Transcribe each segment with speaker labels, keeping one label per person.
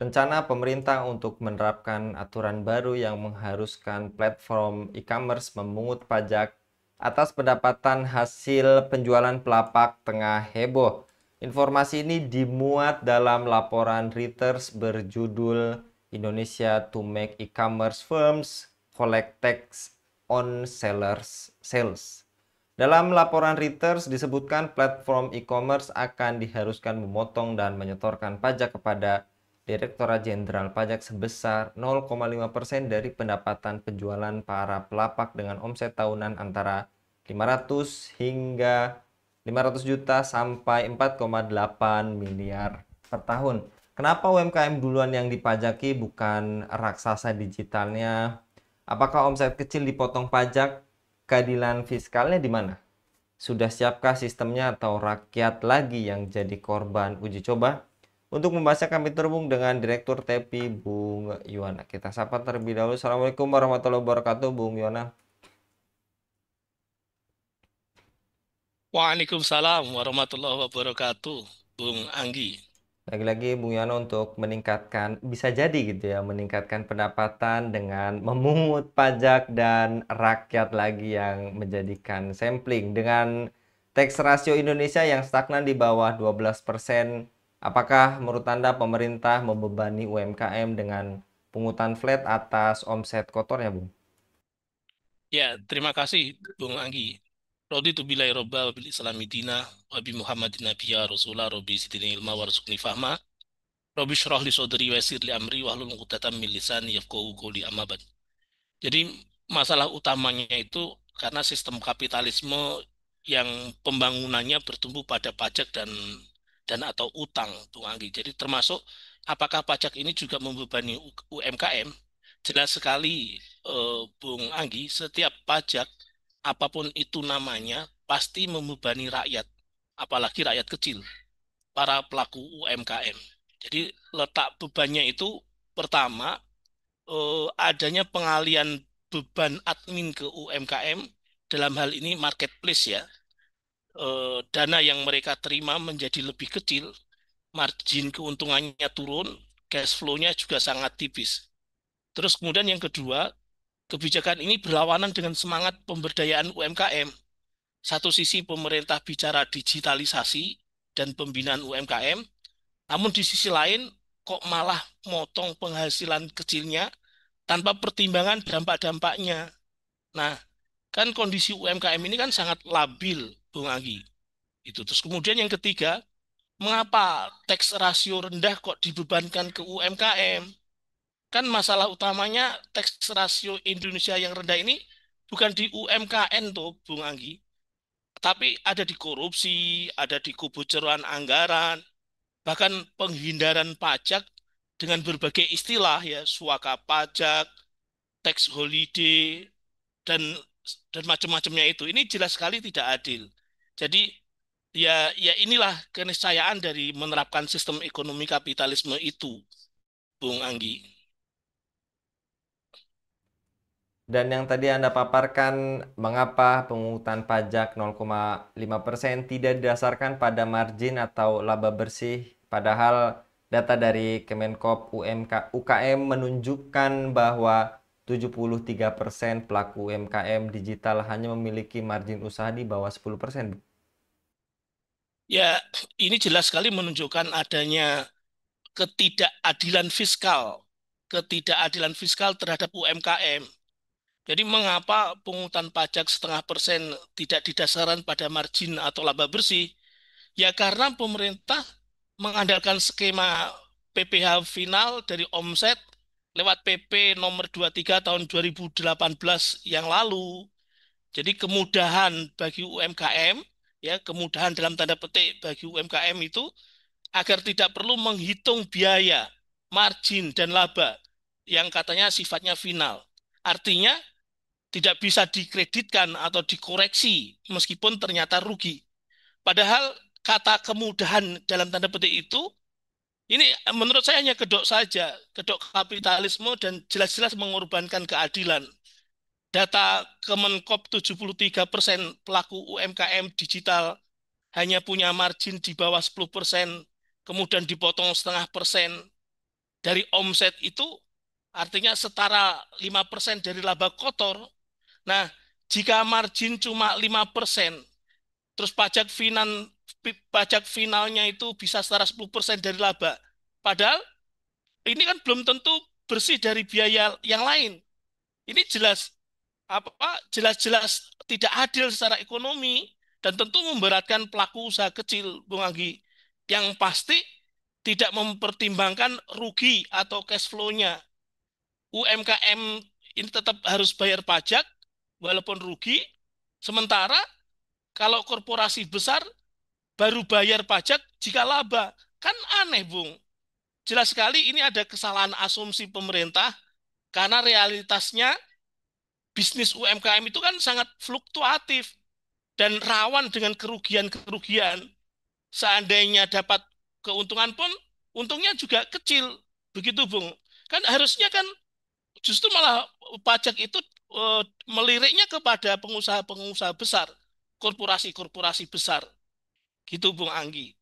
Speaker 1: Rencana pemerintah untuk menerapkan aturan baru yang mengharuskan platform e-commerce memungut pajak atas pendapatan hasil penjualan pelapak tengah heboh. Informasi ini dimuat dalam laporan Reuters berjudul Indonesia to Make E-commerce Firms Collect Tax on Sellers Sales. Dalam laporan Reuters disebutkan platform e-commerce akan diharuskan memotong dan menyetorkan pajak kepada Direktorat Jenderal Pajak sebesar 0,5% dari pendapatan penjualan para pelapak dengan omset tahunan antara 500 hingga 500 juta sampai 4,8 miliar per tahun. Kenapa UMKM duluan yang dipajaki bukan raksasa digitalnya? Apakah omset kecil dipotong pajak? Keadilan fiskalnya di mana? Sudah siapkah sistemnya atau rakyat lagi yang jadi korban uji coba? Untuk membahasnya kami terhubung dengan Direktur TEPI, Bung Yuwana. Kita sapa terlebih dahulu. Assalamualaikum warahmatullahi wabarakatuh, Bung Yuwana.
Speaker 2: Waalaikumsalam warahmatullahi wabarakatuh, Bung Anggi.
Speaker 1: Lagi-lagi Bung Yono untuk meningkatkan, bisa jadi gitu ya, meningkatkan pendapatan dengan memungut pajak dan rakyat lagi yang menjadikan sampling. Dengan tax ratio Indonesia yang stagnan di bawah 12%, apakah menurut Anda pemerintah membebani UMKM dengan pungutan flat atas omset kotornya, Bung?
Speaker 2: Ya, terima kasih, Bung Anggi. Raditu billahi robba wa bil islami dina wa bi Muhammadin nabiyya rasulah rabbi zidni ilma warzuqni fahma rabbi syrah li sodri wa yassir li amri wahlul 'uqdatam min lisani yafqahu qawli amma ba'd. Jadi masalah utamanya itu karena sistem kapitalisme yang pembangunannya bertumbuh pada pajak dan atau utang, Bung Anggi. Jadi termasuk apakah pajak ini juga membebani UMKM? Jelas sekali, Bung Anggi, setiap pajak apapun itu namanya pasti membebani rakyat, apalagi rakyat kecil, para pelaku UMKM. Jadi letak bebannya itu pertama adanya pengalian beban admin ke UMKM dalam hal ini marketplace ya. Dana yang mereka terima menjadi lebih kecil, margin keuntungannya turun, cash flow-nya juga sangat tipis. Terus kemudian yang kedua, kebijakan ini berlawanan dengan semangat pemberdayaan UMKM. Satu sisi pemerintah bicara digitalisasi dan pembinaan UMKM, namun di sisi lain kok malah motong penghasilan kecilnya tanpa pertimbangan dampak-dampaknya. Nah, kan kondisi UMKM ini kan sangat labil, Bung Agi. Itu. Terus kemudian yang ketiga, mengapa tax rasio rendah kok dibebankan ke UMKM? Kan masalah utamanya tax rasio Indonesia yang rendah ini bukan di UMKM tuh, Bung Anggi, tapi ada di korupsi, ada di kebocoran anggaran, bahkan penghindaran pajak dengan berbagai istilah ya, suaka pajak, tax holiday, dan macam-macamnya itu. Ini jelas sekali tidak adil. Jadi ya inilah keniscayaan dari menerapkan sistem ekonomi kapitalisme itu, Bung Anggi.
Speaker 1: Dan yang tadi Anda paparkan, mengapa pemungutan pajak 0,5% tidak didasarkan pada margin atau laba bersih, padahal data dari Kemenkop UKM menunjukkan bahwa 73% pelaku UMKM digital hanya memiliki margin usaha di bawah 10%.
Speaker 2: Ya, ini jelas sekali menunjukkan adanya ketidakadilan fiskal terhadap UMKM. Jadi mengapa pungutan pajak 0,5% tidak didasarkan pada margin atau laba bersih? Ya karena pemerintah mengandalkan skema PPh final dari omset lewat PP nomor 23 tahun 2018 yang lalu. Jadi kemudahan bagi UMKM, ya kemudahan dalam tanda petik bagi UMKM itu agar tidak perlu menghitung biaya, margin dan laba yang katanya sifatnya final. Artinya tidak bisa dikreditkan atau dikoreksi meskipun ternyata rugi. Padahal kata kemudahan dalam tanda petik itu ini menurut saya hanya kedok saja, kedok kapitalisme dan jelas-jelas mengorbankan keadilan. Data Kemenkop 73% pelaku UMKM digital hanya punya margin di bawah 10%, kemudian dipotong 0,5%. dari omset itu artinya setara 5% dari laba kotor. Nah, jika margin cuma 5%, terus pajak finalnya itu bisa setara 10% dari laba. Padahal ini kan belum tentu bersih dari biaya yang lain. Ini jelas-jelas tidak adil secara ekonomi dan tentu memberatkan pelaku usaha kecil, Bung Anggi. Yang pasti tidak mempertimbangkan rugi atau cash flow-nya. UMKM ini tetap harus bayar pajak walaupun rugi. Sementara kalau korporasi besar baru bayar pajak jika laba. Kan aneh, Bung. Jelas sekali ini ada kesalahan asumsi pemerintah karena realitasnya bisnis UMKM itu kan sangat fluktuatif dan rawan dengan kerugian-kerugian. Seandainya dapat keuntungan pun, untungnya juga kecil. Begitu, Bung. Kan harusnya kan justru malah pajak itu meliriknya kepada pengusaha-pengusaha besar, korporasi-korporasi besar. Gitu, Bung Anggi.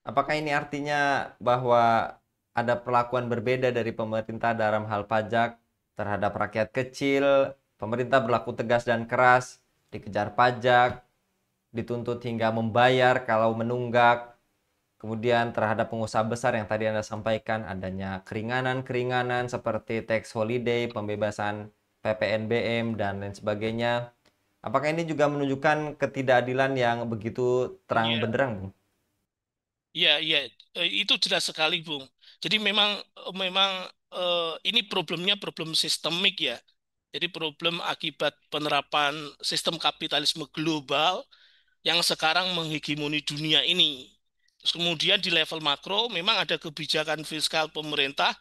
Speaker 1: Apakah ini artinya bahwa ada perlakuan berbeda dari pemerintah dalam hal pajak terhadap rakyat kecil? Pemerintah berlaku tegas dan keras, dikejar pajak, dituntut hingga membayar kalau menunggak. Kemudian terhadap pengusaha besar yang tadi Anda sampaikan, adanya keringanan-keringanan seperti tax holiday, pembebasan PPNBM, dan lain sebagainya. Apakah ini juga menunjukkan ketidakadilan yang begitu terang
Speaker 2: Iya,
Speaker 1: benderang, Bung?
Speaker 2: iya, iya. Itu jelas sekali, Bung. Jadi memang ini problemnya problem sistemik ya. Jadi problem akibat penerapan sistem kapitalisme global yang sekarang menghegemoni dunia ini. Terus kemudian di level makro memang ada kebijakan fiskal pemerintah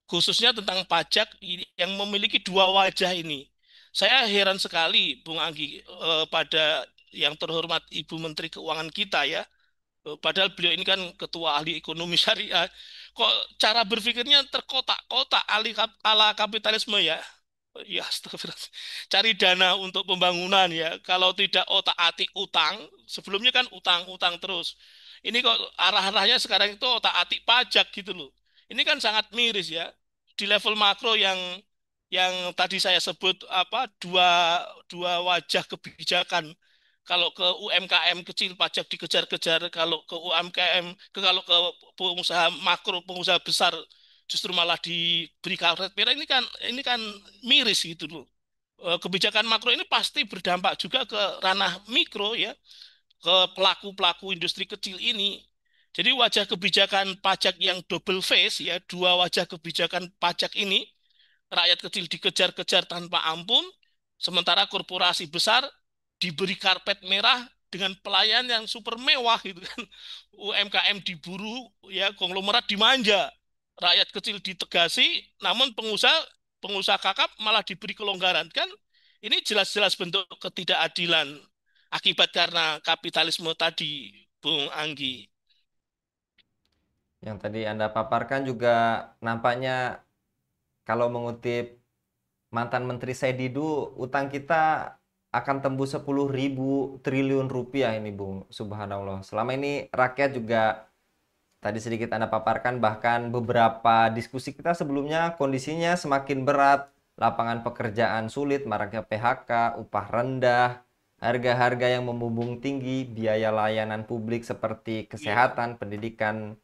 Speaker 2: khususnya tentang pajak yang memiliki dua wajah ini. Saya heran sekali, Bung Anggi, pada yang terhormat Ibu Menteri Keuangan kita ya. Padahal beliau ini kan ketua ahli ekonomi syariah. Kok cara berpikirnya terkotak-kotak ala kapitalisme ya? Ya, astagfirullah. Cari dana untuk pembangunan ya. Kalau tidak otak-atik utang, sebelumnya kan utang-utang terus. Ini kok arah-arahnya sekarang itu otak-atik pajak gitu loh. Ini kan sangat miris ya. Di level makro yang tadi saya sebut apa dua dua wajah kebijakan. Kalau ke UMKM kecil pajak dikejar-kejar, kalau ke UMKM, kalau ke pengusaha makro, pengusaha besar justru malah diberi karet merah ini kan miris gitu loh. Kebijakan makro ini pasti berdampak juga ke ranah mikro ya, ke pelaku-pelaku industri kecil ini. Jadi wajah kebijakan pajak yang double face ya, dua wajah kebijakan pajak ini, rakyat kecil dikejar-kejar tanpa ampun, sementara korporasi besar diberi karpet merah dengan pelayan yang super mewah gitu kan. UMKM diburu ya, konglomerat dimanja, rakyat kecil ditegasi, namun pengusaha pengusaha kakap malah diberi kelonggaran kan. Ini jelas-jelas bentuk ketidakadilan akibat karena kapitalisme tadi, Bung Anggi.
Speaker 1: Yang tadi Anda paparkan juga nampaknya kalau mengutip mantan Menteri Saididu, utang kita akan tembus 10.000 triliun rupiah ini, Bung. Subhanallah. Selama ini rakyat juga tadi sedikit Anda paparkan, bahkan beberapa diskusi kita sebelumnya kondisinya semakin berat, lapangan pekerjaan sulit, maraknya PHK, upah rendah, harga-harga yang membumbung tinggi, biaya layanan publik seperti
Speaker 2: Iya,
Speaker 1: kesehatan, pendidikan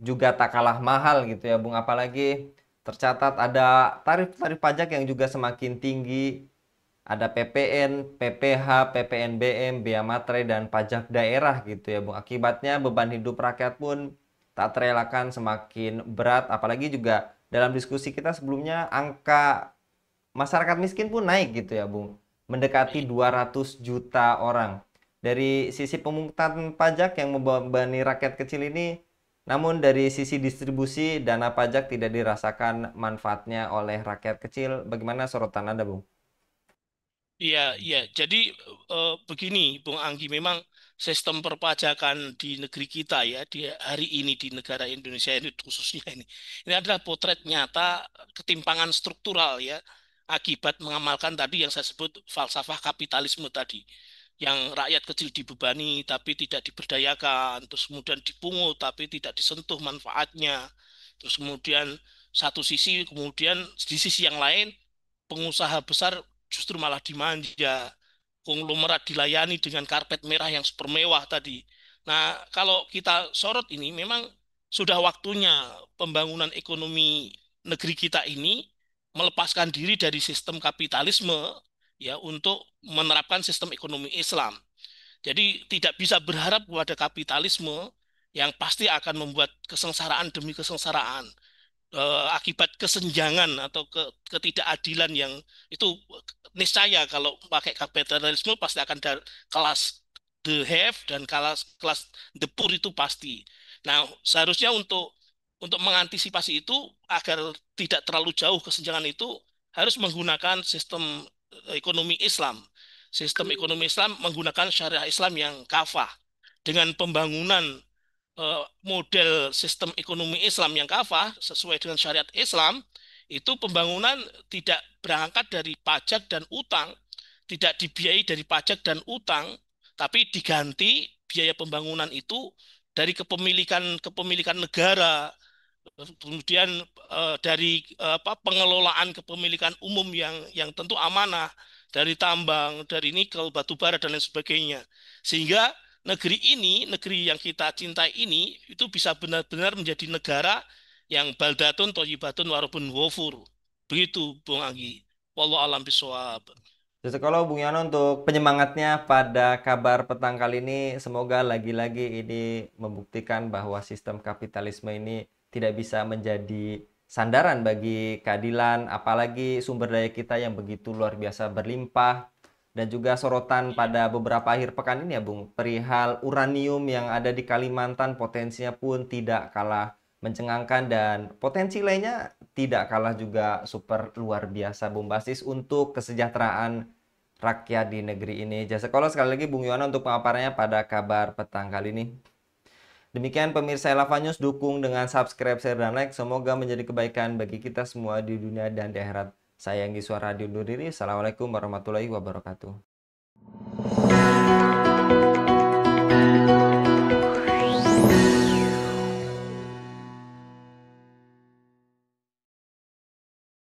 Speaker 1: juga tak kalah mahal gitu ya, Bung. Apalagi tercatat ada tarif-tarif pajak yang juga semakin tinggi, ada PPN, PPH, PPNBM, bea materai, dan pajak daerah gitu ya, Bung. Akibatnya beban hidup rakyat pun tak terelakkan semakin berat. Apalagi juga dalam diskusi kita sebelumnya, angka masyarakat miskin pun naik gitu ya, Bung. Mendekati
Speaker 2: iya.
Speaker 1: 200 juta orang. Dari sisi pemungutan pajak yang membebani rakyat kecil ini, namun dari sisi distribusi dana pajak tidak dirasakan manfaatnya oleh rakyat kecil. Bagaimana sorotan Anda, Bung?
Speaker 2: Iya, iya. Jadi begini, Bung Anggi, memang sistem perpajakan di negeri kita ya, di hari ini di negara Indonesia ini khususnya ini adalah potret nyata ketimpangan struktural ya, akibat mengamalkan tadi yang saya sebut falsafah kapitalisme tadi, yang rakyat kecil dibebani tapi tidak diberdayakan, terus kemudian dipungut tapi tidak disentuh manfaatnya. Terus kemudian satu sisi, kemudian di sisi yang lain pengusaha besar justru malah dimanja, konglomerat dilayani dengan karpet merah yang super mewah tadi. Nah, kalau kita sorot ini memang sudah waktunya pembangunan ekonomi negeri kita ini melepaskan diri dari sistem kapitalisme ya untuk menerapkan sistem ekonomi Islam. Jadi tidak bisa berharap kepada kapitalisme yang pasti akan membuat kesengsaraan demi kesengsaraan, akibat kesenjangan atau ketidakadilan yang itu niscaya kalau pakai kapitalisme pasti akan dari kelas the have dan kelas kelas the poor itu pasti. Nah, seharusnya untuk mengantisipasi itu agar tidak terlalu jauh kesenjangan itu harus menggunakan sistem ekonomi Islam. Sistem ekonomi Islam menggunakan syariah Islam yang kafah dengan pembangunan model sistem ekonomi Islam yang kafah sesuai dengan syariat Islam, itu pembangunan tidak berangkat dari pajak dan utang, tidak dibiayai dari pajak dan utang, tapi diganti biaya pembangunan itu dari kepemilikan kepemilikan negara, kemudian dari pengelolaan kepemilikan umum yang tentu amanah, dari tambang, dari nikel, batu bara dan lain sebagainya. Sehingga negeri ini, negeri yang kita cintai ini itu bisa benar-benar menjadi negara yang baldatun thayyibatun warabun wafur. Begitu Bung Anggi. Wallahu alam bisawab.
Speaker 1: Jadi kalau Bung Yono untuk penyemangatnya pada kabar petang kali ini, semoga lagi-lagi ini membuktikan bahwa sistem kapitalisme ini tidak bisa menjadi sandaran bagi keadilan, apalagi sumber daya kita yang begitu luar biasa berlimpah. Dan juga sorotan pada beberapa akhir pekan ini ya Bung, perihal uranium yang ada di Kalimantan potensinya pun tidak kalah mencengangkan dan potensi lainnya tidak kalah juga super luar biasa bombastis untuk kesejahteraan rakyat di negeri ini. Jasa kalau sekali lagi Bung Yono untuk pemaparannya pada kabar petang kali ini. Demikian pemirsa Elava News, dukung dengan subscribe, share, dan like. Semoga menjadi kebaikan bagi kita semua di dunia dan di akhirat. Saya Anggi Suara diundur diri. Assalamualaikum warahmatullahi wabarakatuh.